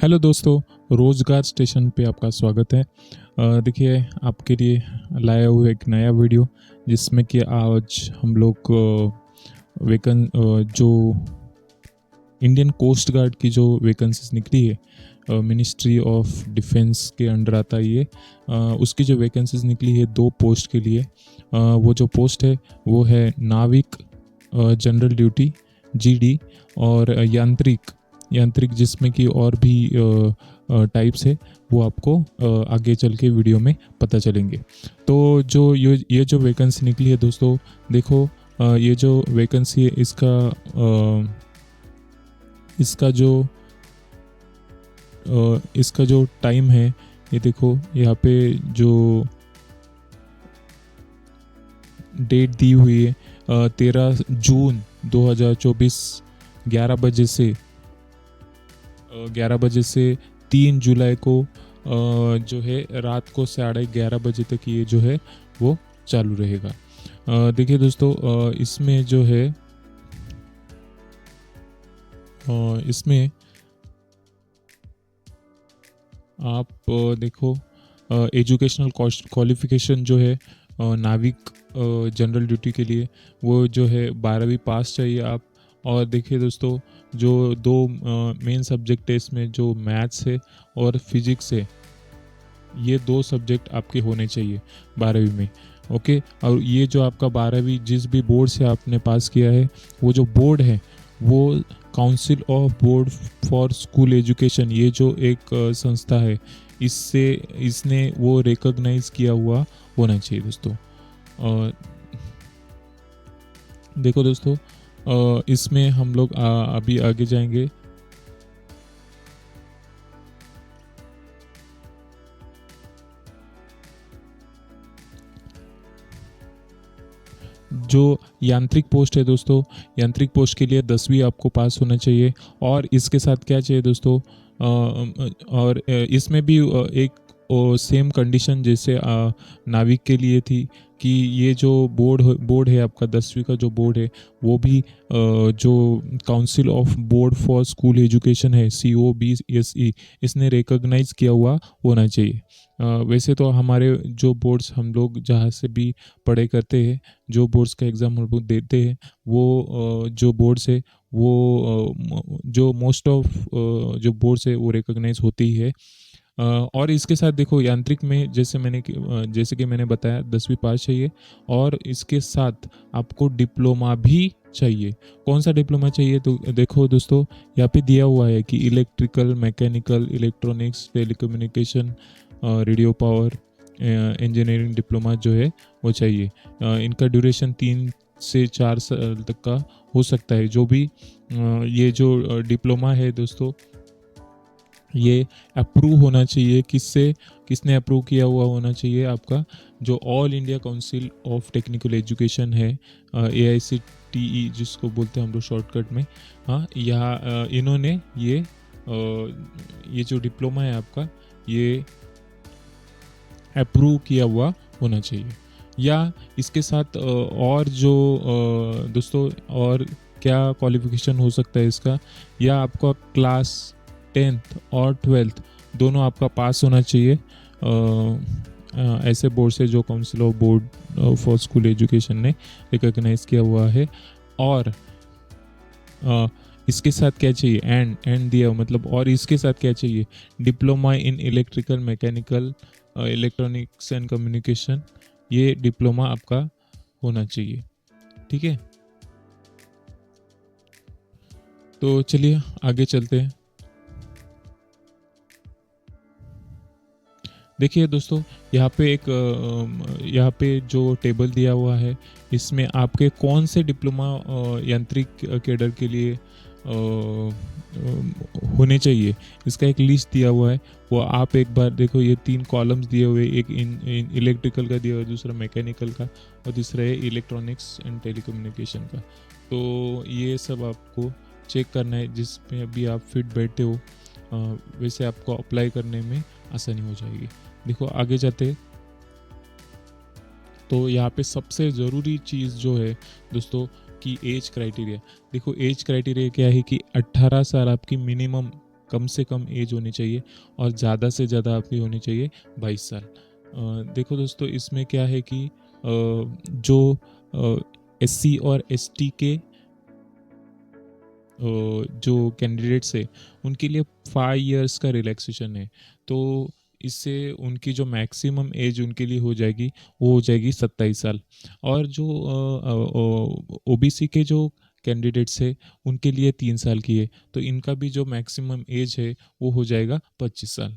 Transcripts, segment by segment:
Hello दोस्तों, रोज़गार station पे आपका स्वागत है। देखिए आपके लिए लाया हुआ एक नया वीडियो जिसमें कि आज हम लोग जो इंडियन कोस्ट गार्ड की जो वैकेंसीज निकली है, मिनिस्ट्री ऑफ डिफेंस के अंडर आता है ये। उसकी जो वैकेंसीज निकली है 2 पोस्ट के लिए। वो जो पोस्ट है वो है नाविक जनरल ड्यूटी जीडी और यांत्रिक जिसमें कि और भी टाइप्स है वो आपको आगे चल के वीडियो में पता चलेंगे। तो जो ये जो वैकेंसी निकली है दोस्तों, देखो ये जो वैकेंसी है इसका जो टाइम है, ये देखो यहाँ पे जो डेट दी हुई है 13 जून 2024 11 बजे से 3 जुलाई को जो है रात को 11:30 बजे तक ये जो है वो चालू रहेगा। देखिए दोस्तों, इसमें जो है इसमें आप देखो एजुकेशनल क्वालिफिकेशन जो है नाविक जनरल ड्यूटी के लिए वो जो है 12वीं पास चाहिए आप। और देखिए दोस्तों, जो 2 मेन सब्जेक्ट है इसमें, जो मैथ्स है और फिजिक्स है, ये 2 सब्जेक्ट आपके होने चाहिए 12वीं में। ओके, और ये जो आपका 12वीं जिस भी बोर्ड से आपने पास किया है, वो जो बोर्ड है वो council of board for school education, ये जो एक संस्था है, इसने वो रिकॉग्नाइज किया हुआ होना चाहिए दोस्तों। देखो दोस्तों, इसमें हम लोग अभी आगे जाएंगे। जो यांत्रिक पोस्ट है दोस्तों, यांत्रिक पोस्ट के लिए 10वीं आपको पास होना चाहिए। और इसके साथ क्या चाहिए दोस्तों, और इसमें भी एक सेम कंडीशन जैसे नाविक के लिए थी कि ये जो बोर्ड है आपका 10वीं का जो बोर्ड है वो भी जो council of board for school education है COBSE, इसने रिकॉग्नाइज किया हुआ होना चाहिए। वैसे तो हमारे जो बोर्ड्स हम लोग जहाँ से भी पढ़े करते हैं, जो बोर्ड्स का एग्ज़ाम हम लोग देते हैं, वो जो बोर्ड्स है वो जो मोस्ट ऑफ जो बोर्ड्स है वो रिकॉग्नाइज होती है। और इसके साथ देखो यांत्रिक में जैसे कि मैंने बताया 10वीं पास चाहिए, और इसके साथ आपको डिप्लोमा भी चाहिए। कौन सा डिप्लोमा चाहिए? तो देखो दोस्तों, यहाँ पे दिया हुआ है कि electrical, mechanical, electronics, telecommunication, radio power engineering diploma जो है वो चाहिए। इनका ड्यूरेशन 3 से 4 साल तक का हो सकता है। जो भी ये जो डिप्लोमा है दोस्तों, ये अप्रूव होना चाहिए। किसने अप्रूव किया हुआ होना चाहिए? आपका जो all India council of technical education है, AICTE जिसको बोलते हैं हम लोग शॉर्टकट में। हाँ, यहाँ इन्होंने ये जो डिप्लोमा है आपका, ये अप्रूव किया हुआ होना चाहिए। या इसके साथ और जो दोस्तों और क्या क्वालिफिकेशन हो सकता है इसका, या आपका क्लास 10th और 12th दोनों आपका पास होना चाहिए ऐसे बोर्ड से जो council of board for school education ने रिकॉग्नाइज किया हुआ है। और इसके साथ क्या चाहिए? एंड दिया मतलब, और इसके साथ क्या चाहिए? Diploma in electrical, mechanical, electronics and communication, ये डिप्लोमा आपका होना चाहिए। ठीक है, तो चलिए आगे चलते हैं। देखिए दोस्तों, यहाँ पे जो टेबल दिया हुआ है, इसमें आपके कौन से डिप्लोमा यांत्रिक कैडर के लिए होने चाहिए, इसका एक लिस्ट दिया हुआ है। वो आप एक बार देखो, ये 3 कॉलम्स दिए हुए, एक इलेक्ट्रिकल का दिया हुआ है, दूसरा मैकेनिकल का, और तीसरा है इलेक्ट्रॉनिक्स एंड टेलीकम्युनिकेशन का। तो ये सब आपको चेक करना है, जिसमें अभी आप फिट बैठे हो, वैसे आपको अप्लाई करने में आसानी हो जाएगी। देखो आगे जाते, तो यहाँ पे सबसे ज़रूरी चीज़ जो है दोस्तों की एज क्राइटेरिया। देखो एज क्राइटेरिया क्या है कि 18 साल आपकी मिनिमम कम से कम एज होनी चाहिए और ज़्यादा से ज़्यादा आपकी होनी चाहिए 22 साल। देखो दोस्तों, इसमें क्या है कि जो एससी और एसटी के जो कैंडिडेट्स है उनके लिए 5 इयर्स का रिलैक्सेशन है। तो इससे उनकी जो मैक्सिमम एज उनके लिए हो जाएगी वो हो जाएगी 27 साल। और जो ओबीसी के जो कैंडिडेट्स है उनके लिए 3 साल की है, तो इनका भी जो मैक्सिमम एज है वो हो जाएगा 25 साल।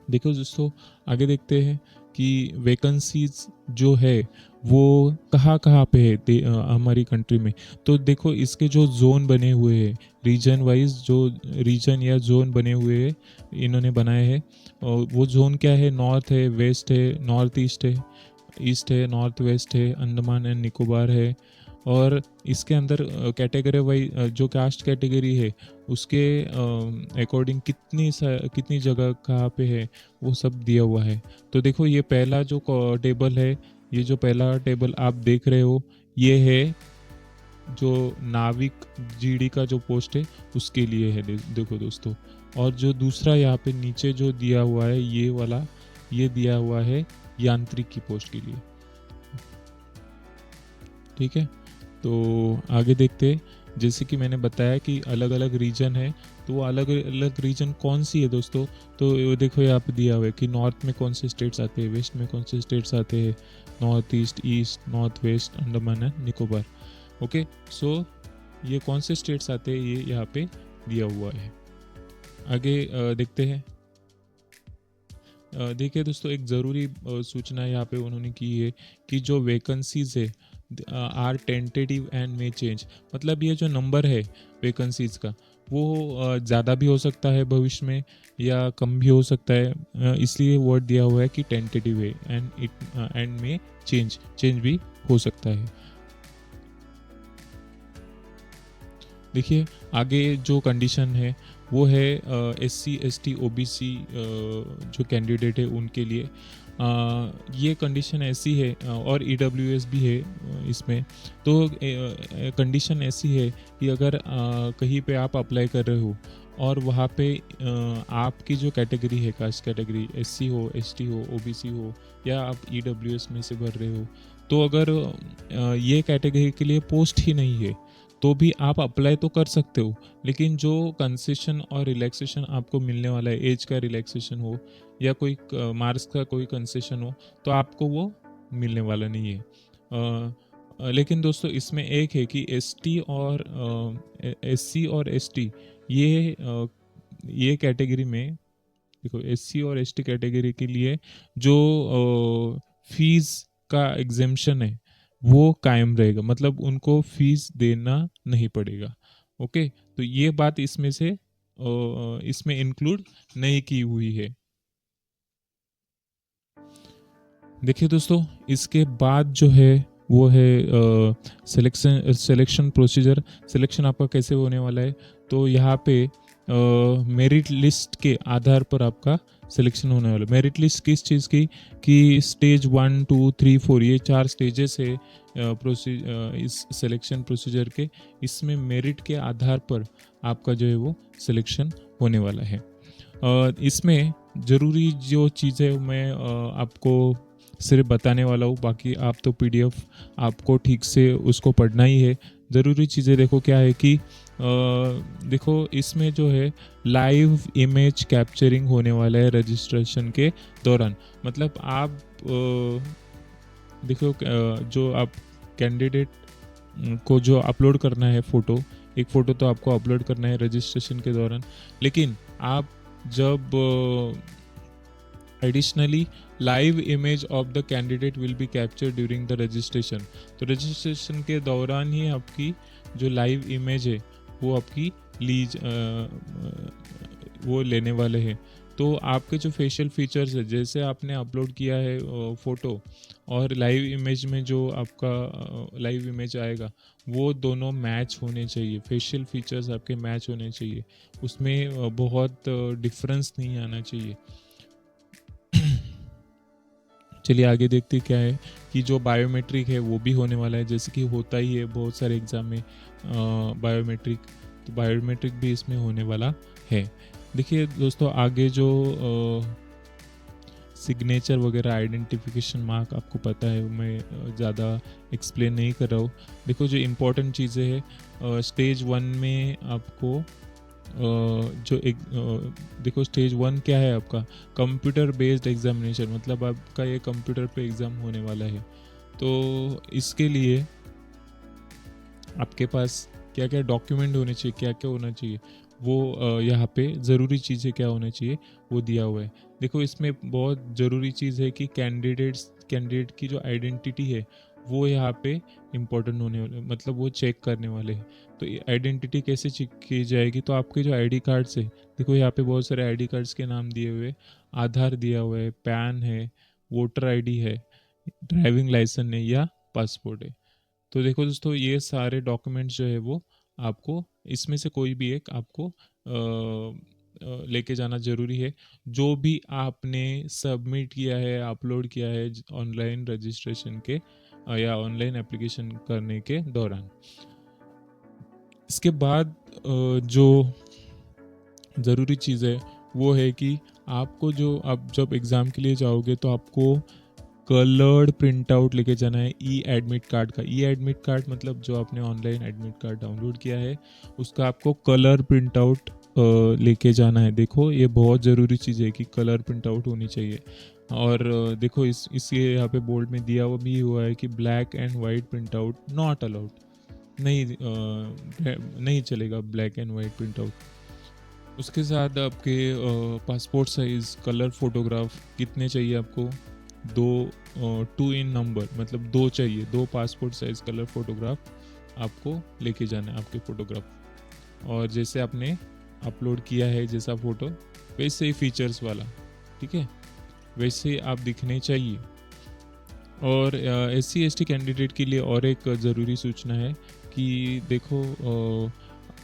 देखो दोस्तों, आगे देखते हैं कि वैकेंसीज जो है वो कहाँ कहाँ पे है हमारी कंट्री में। तो देखो, इसके जो जोन बने हुए हैं, रीजन वाइज जो रीजन या जोन बने हुए हैं इन्होंने बनाए हैं, और वो जोन क्या है, नॉर्थ है, वेस्ट है, नॉर्थ ईस्ट है, नॉर्थ वेस्ट है, अंडमान एंड निकोबार है। और इसके अंदर कैटेगरी वाइज जो कास्ट कैटेगरी है उसके अकॉर्डिंग कितनी जगह कहाँ पे है वो सब दिया हुआ है। तो देखो, ये पहला जो टेबल है, ये जो पहला टेबल आप देख रहे हो, ये है जो नाविक जीडी का जो पोस्ट है उसके लिए है। देखो दोस्तों, और जो दूसरा यहाँ पे नीचे जो दिया हुआ है ये वाला, ये दिया हुआ है यांत्रिक की पोस्ट के लिए। ठीक है, तो आगे देखते हैं। जैसे कि मैंने बताया कि अलग अलग रीजन है, तो वो अलग अलग रीजन कौन सी है दोस्तों, तो ये देखो यहाँ पे दिया हुआ है कि नॉर्थ में कौन से स्टेट्स आते हैं, वेस्ट में कौन से स्टेट्स आते हैं, north east, north west, Andaman and Nicobar. Okay, so ये कौन से स्टेट्स आते हैं ये यहाँ पे दिया हुआ है। आगे देखते हैं। देखिए दोस्तों, एक ज़रूरी सूचना यहाँ पे उन्होंने की है कि जो वैकेंसीज है are tentative and may change. मतलब ये जो नंबर है वैकेंसीज का वो ज़्यादा भी हो सकता है भविष्य में या कम भी हो सकता है, इसलिए वर्ड दिया हुआ है कि टेंटेटिव है एंड मे चेंज भी हो सकता है। देखिए, आगे जो कंडीशन है वो है SC ST OBC जो कैंडिडेट है उनके लिए ये कंडीशन ऐसी है, और EWS भी है इसमें। तो कंडीशन ऐसी है कि अगर कहीं पे आप अप्लाई कर रहे हो और वहाँ पे आपकी जो कैटेगरी है, कास्ट कैटेगरी SC हो, ST हो, OBC हो, या आप EWS में से भर रहे हो, तो अगर ये कैटेगरी के लिए पोस्ट ही नहीं है तो भी आप अप्लाई तो कर सकते हो, लेकिन जो कंसेशन और रिलैक्सेशन आपको मिलने वाला है, एज का रिलैक्सेशन हो या कोई मार्क्स का कोई कंसेशन हो, तो आपको वो मिलने वाला नहीं है। लेकिन दोस्तों, इसमें एक है कि ST और SC और ST ये कैटेगरी में, देखो SC और ST कैटेगरी के लिए जो फीस का एग्जेम्पशन है वो कायम रहेगा, मतलब उनको फीस देना नहीं पड़ेगा। ओके, तो ये बात इसमें से इसमें इंक्लूड नहीं की हुई है। देखिए दोस्तों, इसके बाद जो है वो है सिलेक्शन प्रोसीजर। सिलेक्शन आपका कैसे होने वाला है, तो यहाँ पे मेरिट लिस्ट के आधार पर आपका सिलेक्शन होने वाला है। मेरिट लिस्ट किस चीज़ की, कि स्टेज 1 2 3 4 ये 4 स्टेजेस है इस सिलेक्शन प्रोसीजर के। इसमें मेरिट के आधार पर आपका जो है वो सिलेक्शन होने वाला है। इसमें ज़रूरी जो चीज़ें मैं आपको सिर्फ बताने वाला हूँ, बाकी आप तो PDF आपको ठीक से उसको पढ़ना ही है। ज़रूरी चीज़ें देखो क्या है कि देखो, इसमें जो है लाइव इमेज कैप्चरिंग होने वाला है रजिस्ट्रेशन के दौरान। मतलब आप देखो, जो आप कैंडिडेट को जो अपलोड करना है फ़ोटो, एक फ़ोटो तो आपको अपलोड करना है रजिस्ट्रेशन के दौरान, लेकिन आप जब additionally live image of the candidate will be capture during the registration. तो रजिस्ट्रेशन के दौरान ही आपकी जो लाइव इमेज है वो आपकी वो लेने वाले हैं। तो आपके जो फेशियल फीचर्स है, जैसे आपने अपलोड किया है फ़ोटो और लाइव इमेज में जो आपका लाइव इमेज आएगा वो दोनों मैच होने चाहिए। फेशियल फीचर्स आपके मैच होने चाहिए, उसमें बहुत डिफरेंस नहीं आना चाहिए। चलिए आगे देखते क्या है कि जो बायोमेट्रिक है वो भी होने वाला है, जैसे कि होता ही है बहुत सारे एग्ज़ाम में बायोमेट्रिक। तो बायोमेट्रिक भी इसमें होने वाला है। देखिए दोस्तों, आगे जो सिग्नेचर वगैरह आइडेंटिफिकेशन मार्क आपको पता है, मैं ज़्यादा एक्सप्लेन नहीं कर रहा हूँ। देखो जो इम्पोर्टेंट चीज़ें हैं, स्टेज 1 में आपको देखो स्टेज 1 क्या है आपका, कंप्यूटर बेस्ड एग्जामिनेशन, मतलब आपका ये कंप्यूटर पे एग्ज़ाम होने वाला है। तो इसके लिए आपके पास क्या क्या डॉक्यूमेंट होने चाहिए, क्या क्या होना चाहिए, वो यहाँ पे ज़रूरी चीज़ें क्या होना चाहिए वो दिया हुआ है। देखो इसमें बहुत ज़रूरी चीज़ है कि कैंडिडेट की जो आइडेंटिटी है वो यहाँ पे इम्पोर्टेंट होने वाले, मतलब वो चेक करने वाले हैं। तो आइडेंटिटी कैसे चेक की जाएगी, तो आपके जो आईडी कार्ड्स है, देखो यहाँ पे बहुत सारे आईडी कार्ड्स के नाम दिए हुए, आधार दिया हुआ है, पैन है, वोटर आईडी है, ड्राइविंग लाइसेंस है या पासपोर्ट है। तो देखो दोस्तों, ये सारे डॉक्यूमेंट्स जो है वो आपको इसमें से कोई भी एक आपको लेके जाना ज़रूरी है, जो भी आपने सबमिट किया है, अपलोड किया है ऑनलाइन रजिस्ट्रेशन के या ऑनलाइन एप्लीकेशन करने के दौरान। इसके बाद जो ज़रूरी चीज़ है वो है कि आपको जो आप जब एग्ज़ाम के लिए जाओगे तो आपको कलर्ड प्रिंट आउट लेके जाना है ई एडमिट कार्ड का। ई एडमिट कार्ड मतलब जो आपने ऑनलाइन एडमिट कार्ड डाउनलोड किया है उसका आपको कलर प्रिंट आउट लेके जाना है। देखो ये बहुत ज़रूरी चीज़ है कि कलर प्रिंट आउट होनी चाहिए। और देखो इसके यहाँ पे बोर्ड में दिया हुआ भी हुआ है कि black and white print out not allowed, नहीं चलेगा black and white print out. उसके साथ आपके पासपोर्ट साइज़ कलर फोटोग्राफ कितने चाहिए आपको, 2 इन नंबर, मतलब 2 चाहिए, 2 पासपोर्ट साइज कलर फोटोग्राफ आपको लेके जाना है आपके फोटोग्राफ। और जैसे आपने अपलोड किया है जैसा फ़ोटो वैसे ही फीचर्स वाला, ठीक है, वैसे ही आप दिखने चाहिए। और SC/ST कैंडिडेट के लिए और एक ज़रूरी सूचना है कि देखो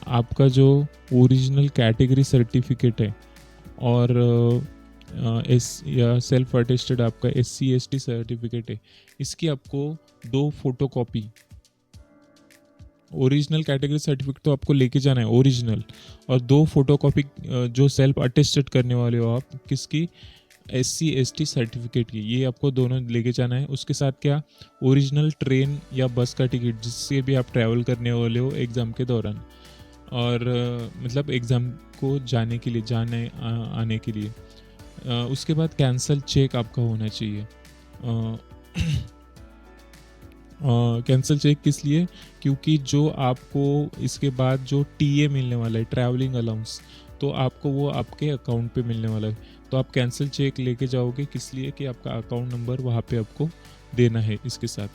आपका जो ओरिजिनल कैटेगरी सर्टिफिकेट है और या सेल्फ अटेस्टेड आपका SC/ST सर्टिफिकेट है, इसकी आपको 2 फोटोकॉपी, ओरिजिनल कैटेगरी सर्टिफिकेट तो आपको लेके जाना है ओरिजिनल, और 2 फोटोकॉपी जो सेल्फ अटेस्टेड करने वाले हो आप किसकी, SC/ST सर्टिफिकेट की, ये आपको दोनों लेके जाना है। उसके साथ क्या, ओरिजिनल ट्रेन या बस का टिकट जिससे भी आप ट्रैवल करने वाले हो एग्ज़ाम के दौरान, और मतलब एग्ज़ाम को जाने आने के लिए। उसके बाद कैंसल चेक आपका होना चाहिए। कैंसल चेक किस लिए, क्योंकि जो आपको इसके बाद जो TA मिलने वाला है, ट्रैवलिंग अलाउंस, तो आपको वो आपके अकाउंट पे मिलने वाला है। तो आप कैंसल चेक लेके जाओगे किस लिए, कि आपका अकाउंट नंबर वहाँ पे आपको देना है इसके साथ।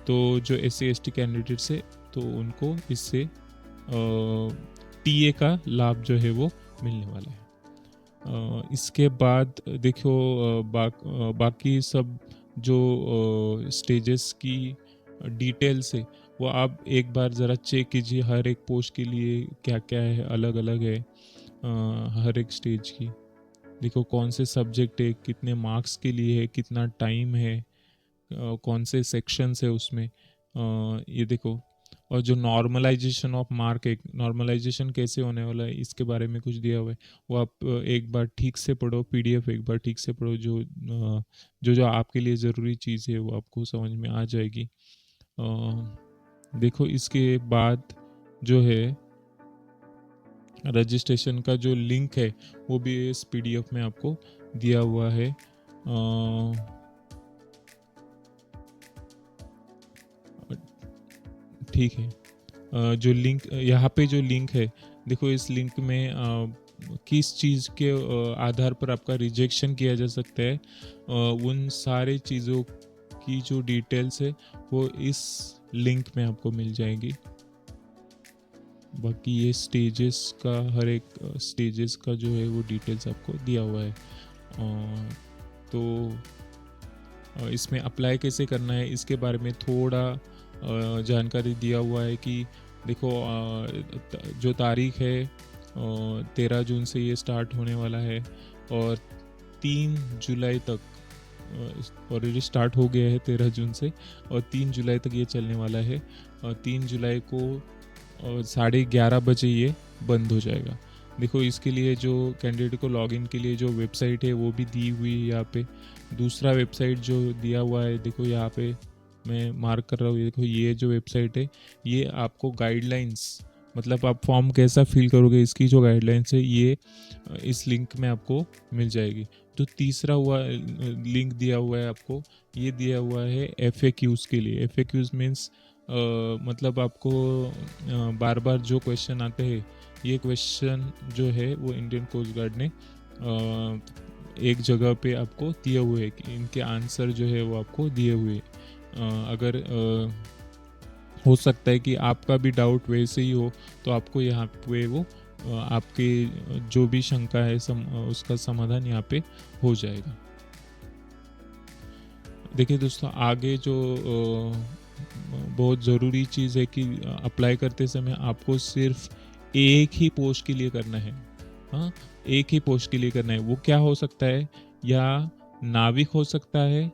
तो जो SC/ST कैंडिडेट्स है तो उनको इससे TA का लाभ जो है वो मिलने वाला है। इसके बाद देखो बाकी सब जो स्टेजेस की डिटेल्स है वो आप एक बार ज़रा चेक कीजिए, हर एक पोस्ट के लिए क्या क्या है, अलग अलग है हर एक स्टेज की। देखो कौन से सब्जेक्ट है, कितने मार्क्स के लिए है, कितना टाइम है, कौन से सेक्शंस है उसमें, ये देखो। और जो नॉर्मलाइजेशन ऑफ मार्क है, नॉर्मलाइजेशन कैसे होने वाला है इसके बारे में कुछ दिया हुआ है, वो आप एक बार ठीक से पढ़ो, PDF एक बार ठीक से पढ़ो, जो आपके लिए ज़रूरी चीज़ है वो आपको समझ में आ जाएगी। देखो इसके बाद जो है रजिस्ट्रेशन का जो लिंक है वो भी इस PDF में आपको दिया हुआ है। ठीक है, जो लिंक यहाँ पे जो लिंक है, देखो इस लिंक में किस चीज़ के आधार पर आपका रिजेक्शन किया जा सकता है, उन सारे चीज़ों की जो डिटेल्स है वो इस लिंक में आपको मिल जाएगी। बाकी ये स्टेजेस का, हर एक स्टेजेस का जो है वो डिटेल्स आपको दिया हुआ है। तो इसमें अप्लाई कैसे करना है इसके बारे में थोड़ा जानकारी दिया हुआ है कि देखो जो तारीख है 13 जून से ये स्टार्ट होने वाला है और 3 जुलाई तक ऑलरेडी स्टार्ट हो गया है 13 जून से, और 3 जुलाई तक ये चलने वाला है। 3 जुलाई को 11:30 बजे ये बंद हो जाएगा। देखो इसके लिए जो कैंडिडेट को लॉगिन के लिए जो वेबसाइट है वो भी दी हुई है यहाँ पे। दूसरा वेबसाइट जो दिया हुआ है देखो यहाँ पे मैं मार्क कर रहा हूँ, देखो ये जो वेबसाइट है ये आपको गाइडलाइंस, मतलब आप फॉर्म कैसा फिल करोगे इसकी जो गाइडलाइंस है ये इस लिंक में आपको मिल जाएगी। तो तीसरा हुआ लिंक दिया हुआ है आपको, ये दिया हुआ है FAQs के लिए। FAQs मीन्स मतलब आपको बार बार जो क्वेश्चन आते हैं, ये क्वेश्चन जो है वो इंडियन कोस्ट गार्ड ने एक जगह पे आपको दिए हुए हैं कि इनके आंसर जो है वो आपको दिए हुए हैं। अगर हो सकता है कि आपका भी डाउट वैसे ही हो तो आपको यहाँ पे वो आपके जो भी शंका है उसका समाधान यहाँ पे हो जाएगा। देखिए दोस्तों आगे जो बहुत ज़रूरी चीज़ है कि अप्लाई करते समय आपको सिर्फ एक ही पोस्ट के लिए करना है। हाँ, एक ही पोस्ट के लिए करना है। वो क्या हो सकता है, या नाविक हो सकता है,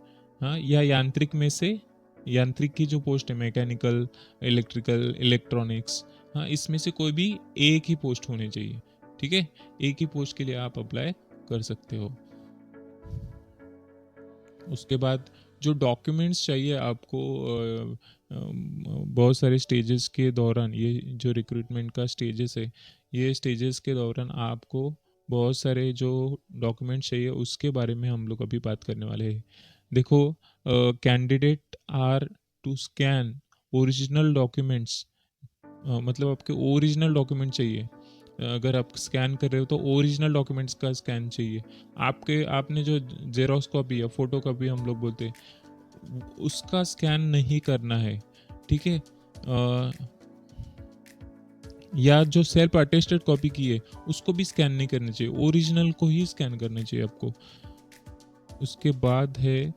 हाँ, या यांत्रिक में से, यांत्रिक की जो पोस्ट है मैकेनिकल, इलेक्ट्रिकल, इलेक्ट्रॉनिक्स, हाँ, इसमें से कोई भी एक ही पोस्ट होनी चाहिए। ठीक है, एक ही पोस्ट के लिए आप अप्लाई कर सकते हो। उसके बाद जो डॉक्यूमेंट्स चाहिए आपको बहुत सारे स्टेजेस के दौरान, ये जो रिक्रूटमेंट का स्टेजेस है, ये स्टेजेस के दौरान आपको बहुत सारे जो डॉक्यूमेंट्स चाहिए उसके बारे में हम लोग अभी बात करने वाले हैं। देखो candidate are to scan original documents, मतलब आपके ओरिजिनल डॉक्यूमेंट चाहिए। अगर आप स्कैन कर रहे हो तो ओरिजिनल डॉक्यूमेंट्स का स्कैन चाहिए। आपने जो जेरोक्स कॉपी या फोटो कॉपी हम लोग बोलते हैं उसका स्कैन नहीं करना है। ठीक है, या जो सेल्फ अटेस्टेड कॉपी की है उसको भी स्कैन नहीं करना चाहिए, ओरिजिनल को ही स्कैन करना चाहिए आपको। उसके बाद है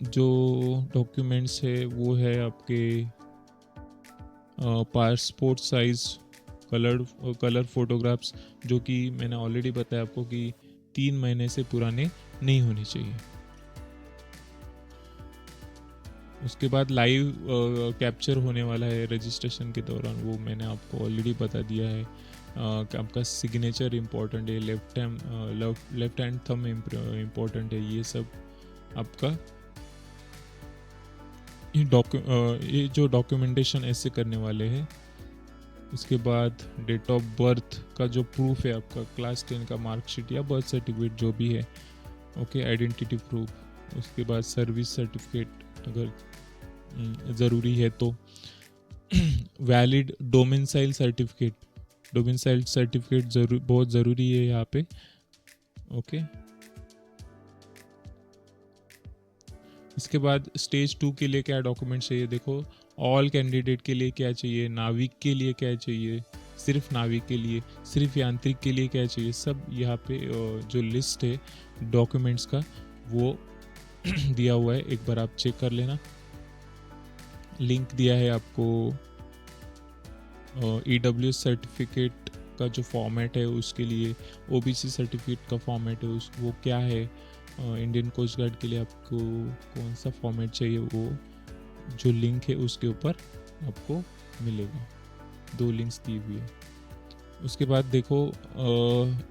जो डॉक्यूमेंट्स है वो है आपके पासपोर्ट साइज कलर फोटोग्राफ्स, जो कि मैंने ऑलरेडी बताया आपको कि 3 महीने से पुराने नहीं होने चाहिए। उसके बाद लाइव कैप्चर होने वाला है रजिस्ट्रेशन के दौरान, वो मैंने आपको ऑलरेडी बता दिया है। आपका सिग्नेचर इम्पोर्टेंट है, लेफ्ट हैंड थंब इम्पोर्टेंट है, ये सब आपका ये जो डॉक्यूमेंटेशन ऐसे करने वाले हैं। उसके बाद डेट ऑफ बर्थ का जो प्रूफ है आपका, क्लास 10 का मार्कशीट या बर्थ सर्टिफिकेट जो भी है, ओके, आइडेंटिटी प्रूफ। उसके बाद सर्विस सर्टिफिकेट अगर ज़रूरी है तो valid domicile certificate, domicile certificate बहुत ज़रूरी है यहाँ पे। ओके, इसके बाद स्टेज 2 के लिए क्या डॉक्यूमेंट चाहिए, देखो ऑल कैंडिडेट के लिए क्या चाहिए, नाविक के लिए क्या चाहिए, सिर्फ नाविक के लिए, सिर्फ यांत्रिक के लिए क्या चाहिए, सब यहाँ पे जो लिस्ट है डॉक्यूमेंट्स का वो दिया हुआ है, एक बार आप चेक कर लेना। लिंक दिया है आपको EWS सर्टिफिकेट का जो फॉर्मेट है उसके लिए, OBC सर्टिफिकेट का फॉर्मेट है वो क्या है, इंडियन कोस्ट गार्ड के लिए आपको कौन सा फॉर्मेट चाहिए, वो जो लिंक है उसके ऊपर आपको मिलेगा। 2 लिंक्स दी हुई है। उसके बाद देखो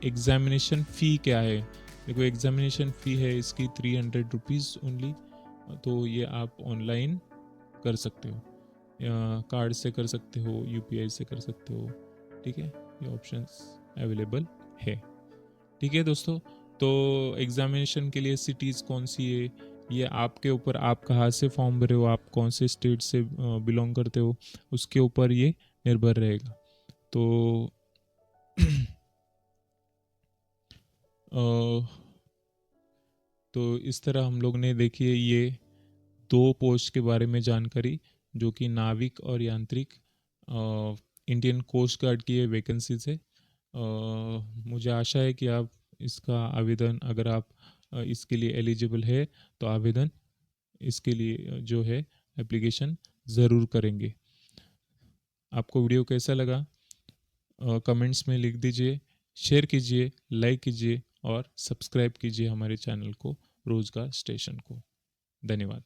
एग्जामिनेशन फ़ी क्या है। देखो एग्जामिनेशन फ़ी है इसकी 300 रुपीज़ ओनली। तो ये आप ऑनलाइन कर सकते हो, या कार्ड से कर सकते हो, UPI से कर सकते हो। ठीक है, ये ऑप्शंस अवेलेबल है। ठीक है दोस्तों, तो एग्जामिनेशन के लिए सिटीज़ कौन सी है ये आपके ऊपर, आप कहाँ से फॉर्म भरे हो, आप कौन से स्टेट से बिलोंग करते हो उसके ऊपर ये निर्भर रहेगा। तो तो इस तरह हम लोग ने देखिए ये 2 पोस्ट के बारे में जानकारी, जो कि नाविक और यांत्रिक इंडियन कोस्ट गार्ड की ये वैकेंसीज है। मुझे आशा है कि आप इसका आवेदन, अगर आप इसके लिए एलिजिबल है तो आवेदन इसके लिए जो है एप्लीकेशन ज़रूर करेंगे। आपको वीडियो कैसा लगा कमेंट्स में लिख दीजिए, शेयर कीजिए, लाइक कीजिए और सब्सक्राइब कीजिए हमारे चैनल को, रोज़गार स्टेशन को। धन्यवाद।